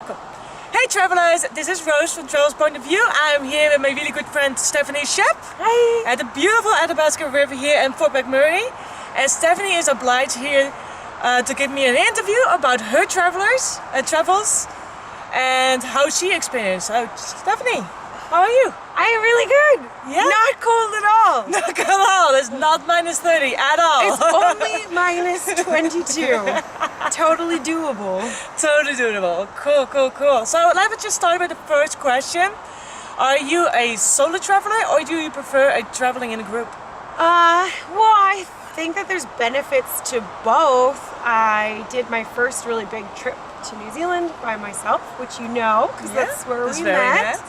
welcome. Hey travelers, this is Rose from Travel's Point of View. I'm here with my really good friend Stephanie Shep. Hi! At the beautiful Athabasca River here in Fort McMurray. And Stephanie is obliged here to give me an interview about her travels and how she experienced. So Stephanie, how are you? I am really good! Yeah? Not cold at all! Not cold at all, it's not minus 30 at all. It's only minus 22. Totally doable. Totally doable. Cool, cool, cool. So let's just start with the first question. Are you a solo traveler or do you prefer traveling in a group? Well, I think that there's benefits to both. I did my first really big trip to New Zealand by myself, which you know, because that's where we met.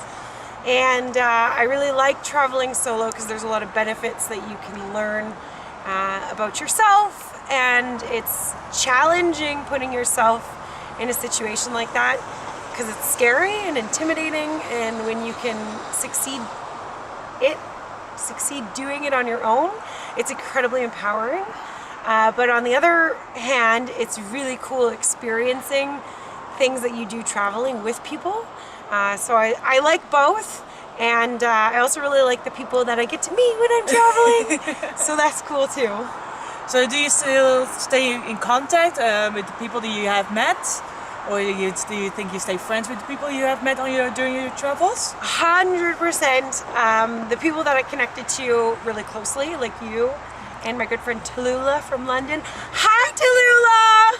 And I really like traveling solo because there's a lot of benefits that you can learn about yourself, and it's challenging putting yourself in a situation like that because it's scary and intimidating, and when you can succeed doing it on your own, it's incredibly empowering. But on the other hand, it's really cool experiencing things that you do traveling with people. So I like both, and I also really like the people that I get to meet when I'm traveling, so that's cool too. So do you still stay in contact with the people that you have met, or do you think you stay friends with the people you have met during your travels? 100%. The people that I connected to really closely, like you and my good friend Tallulah from London. Hi Tallulah!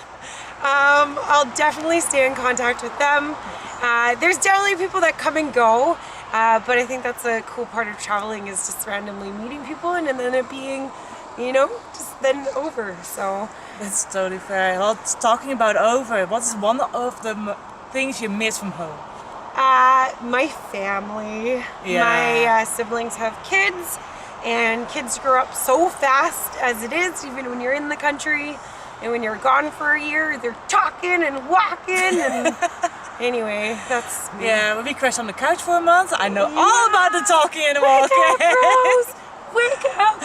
I'll definitely stay in contact with them. There's definitely people that come and go, but I think that's a cool part of traveling, is just randomly meeting people and then it being, you know, just then over. So that's totally fair. Well, talking about over, what's one of the things you miss from home? My family. Yeah. My siblings have kids, and kids grow up so fast as it is, even when you're in the country. And when you're gone for a year, they're talking and walking and anyway, that's me. Yeah, we crashed on the couch for a month. I know all about the talking and the walking. Wake up!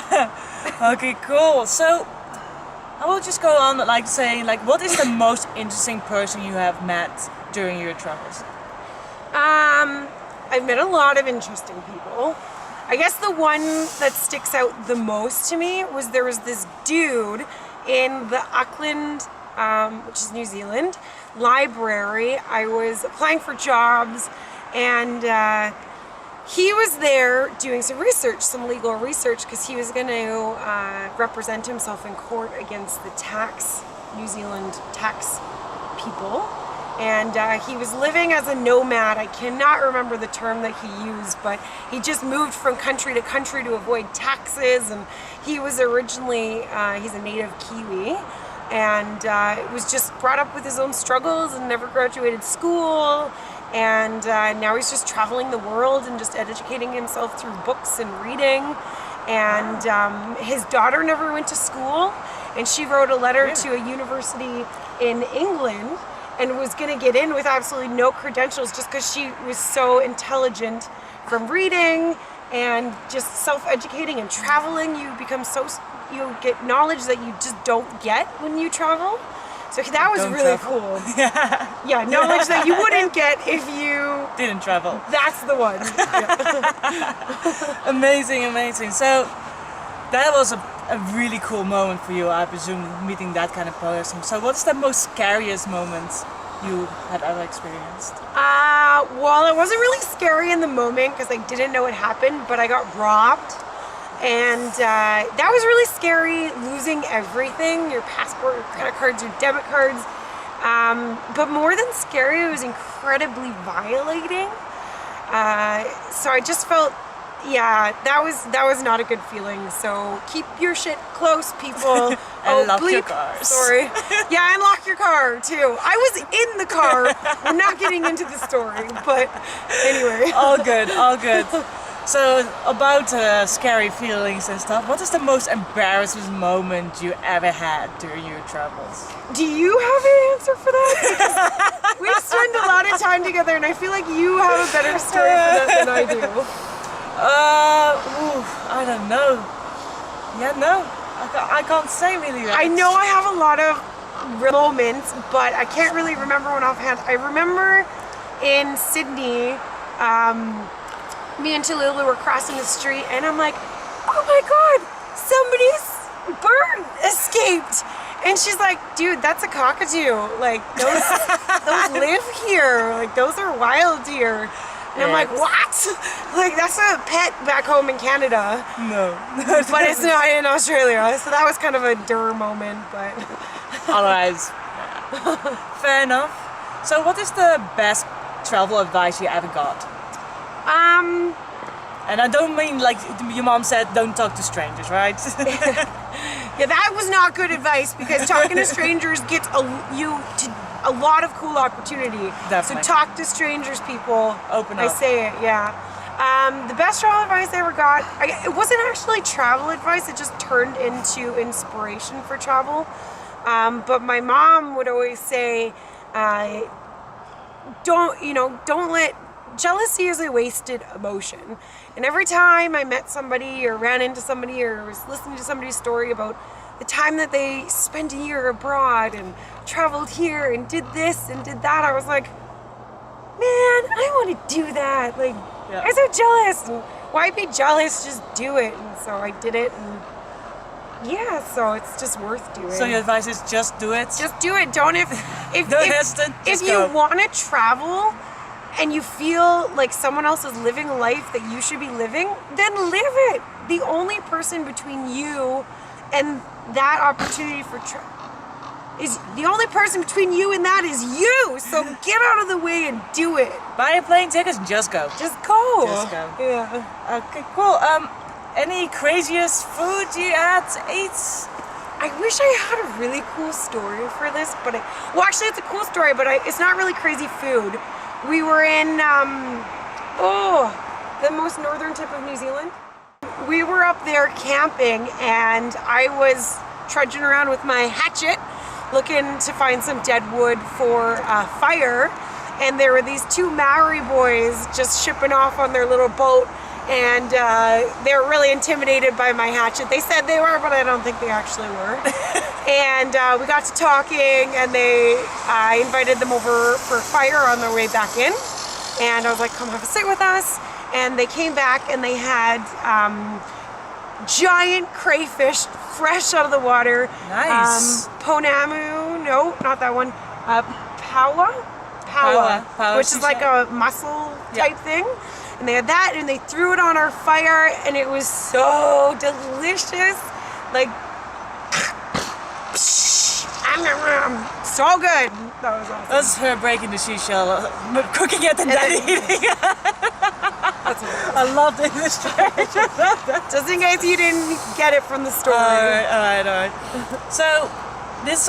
Okay, cool. So I will just go on saying what is the most interesting person you have met during your travels? I've met a lot of interesting people. I guess the one that sticks out the most to me was there was this dude in the Auckland, which is New Zealand, library. I was applying for jobs, and he was there doing some research, some legal research, because he was going to represent himself in court against the New Zealand tax people. And he was living as a nomad. I cannot remember the term that he used, but he just moved from country to country to avoid taxes. And he was originally, he's a native Kiwi, and was just brought up with his own struggles and never graduated school. And now he's just traveling the world and just educating himself through books and reading. And his daughter never went to school, and she wrote a letter to a university in England and was going to get in with absolutely no credentials just because she was so intelligent from reading and just self-educating and traveling. You get knowledge that you just don't get when you travel. So that was really cool. Yeah, knowledge that you wouldn't get if you didn't travel. That's the one. Yeah. Amazing, amazing. So that was a really cool moment for you, I presume, meeting that kind of person. So what's the most scariest moment you had ever experienced? Well, it wasn't really scary in the moment because I didn't know what happened, but I got robbed. And that was really scary, losing everything, your passport, your credit cards, your debit cards. But more than scary, it was incredibly violating. So I just felt, yeah, that was not a good feeling. So keep your shit close, people. And lock your cars. Sorry. Yeah, and lock your car too. I was in the car. We're not getting into the story, but anyway. All good, all good. So about scary feelings and stuff, what is the most embarrassing moment you ever had during your travels? Do you have an answer for that? Because we spend a lot of time together, and I feel like you have a better story for that than I do. I don't know. Yeah, no, I can't say really. I know I have a lot of moments, but I can't really remember one offhand. I remember in Sydney, me and Tallulah were crossing the street, and I'm like, oh my God, somebody's bird escaped. And she's like, dude, that's a cockatoo. Like, those live here. Like, those are wild here. And I'm like, what? Like, that's a pet back home in Canada. No. But it's not in Australia. So that was kind of a durr moment, but. Alright. Fair enough. So what is the best travel advice you ever got? And I don't mean like your mom said, don't talk to strangers, right? Yeah, that was not good advice, because talking to strangers gets you to a lot of cool opportunity. Definitely. So talk to strangers, people. Open I up. say it, yeah. The best travel advice I ever got, it wasn't actually travel advice, it just turned into inspiration for travel. But my mom would always say, don't let, jealousy is a wasted emotion. And every time I met somebody or ran into somebody or was listening to somebody's story about the time that they spent a year abroad and traveled here and did this and did that, I was like, man, I want to do that. Like, yeah. I'm so jealous. And why be jealous? Just do it. And so I did it. And yeah, so it's just worth doing. So your advice is just do it? Just do it. Don't if Don't hesitate, if just you go. want to travel and you feel like someone else is living a life that you should be living, then live it. The only person between you and that opportunity for is the only person between you and that is you. So get out of the way and do it. Buy a plane tickets and just go. Just go. Just go. Yeah. Okay, cool. Any craziest food you ate? I wish I had a really cool story for this, but well, actually, it's a cool story, but it's not really crazy food. We were in the most northern tip of New Zealand. We were up there camping, and I was trudging around with my hatchet looking to find some dead wood for a fire, and there were these two Maori boys just shipping off on their little boat, and they were really intimidated by my hatchet. They said they were, but I don't think they actually were. And we got to talking, and I invited them over for fire on their way back in, and I was like, come have a sit with us. And they came back, and they had giant crayfish fresh out of the water. Nice. Ponamu, no, not that one. Paua, which is like a mussel type thing. And they had that, and they threw it on our fire, and it was so delicious. Like, so good. That was awesome. That's her breaking the seashell, cooking it and then eating it. I love the illustration. Just in case you didn't get it from the story. Alright. So, this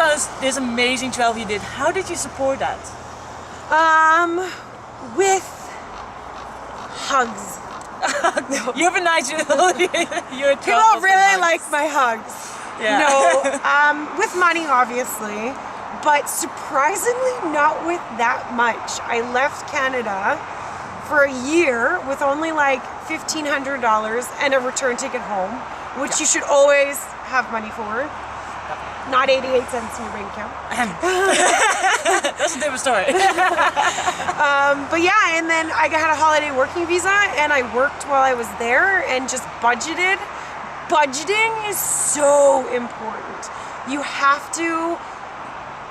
amazing travel you did, how did you support that? With hugs. You have a nice you're People really like my hugs. Yeah. No, with money, obviously, but surprisingly not with that much. I left Canada for a year with only like $1,500 and a return ticket home, which you should always have money for. Not 88 cents in your bank account. That's a different story. But yeah, and then I had a holiday working visa, and I worked while I was there and just budgeted. Budgeting is so important. You have to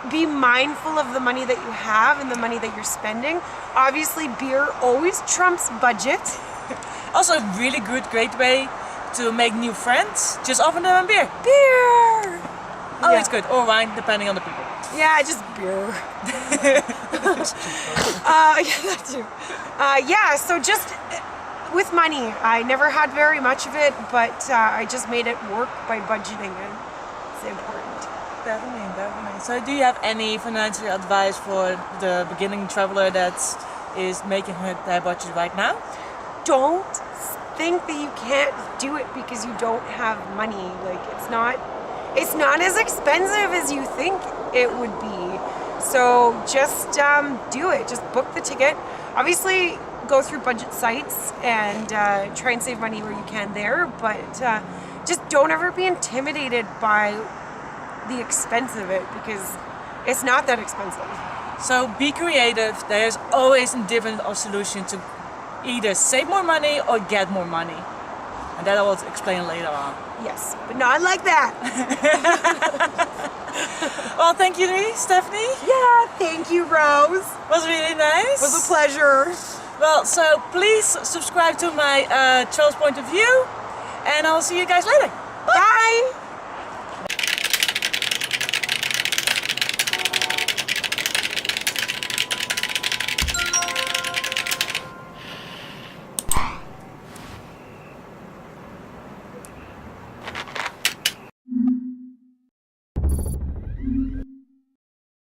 be mindful of the money that you have and the money that you're spending. Obviously, beer always trumps budget. Also, really great way to make new friends. Just offer them a beer. Beer! Oh, Yeah. it's good. Or wine, depending on the people. Yeah, just beer. Yeah, that too. Yeah, so just with money, I never had very much of it, but I just made it work by budgeting it. It's important. Definitely. So do you have any financial advice for the beginning traveler that is making their budget right now? Don't think that you can't do it because you don't have money. Like, it's not as expensive as you think it would be. So just do it. Just book the ticket. Obviously, go through budget sites and try and save money where you can there. But just don't ever be intimidated by the expense of it, because it's not that expensive. So be creative. There's always a different solution to either save more money or get more money. And that I will explain later on. Yes, but not like that. Well, thank you, Stephanie. Yeah, thank you, Rose. Was really nice. It was a pleasure. Well, so please subscribe to my Travel's Point of View, and I'll see you guys later. Bye.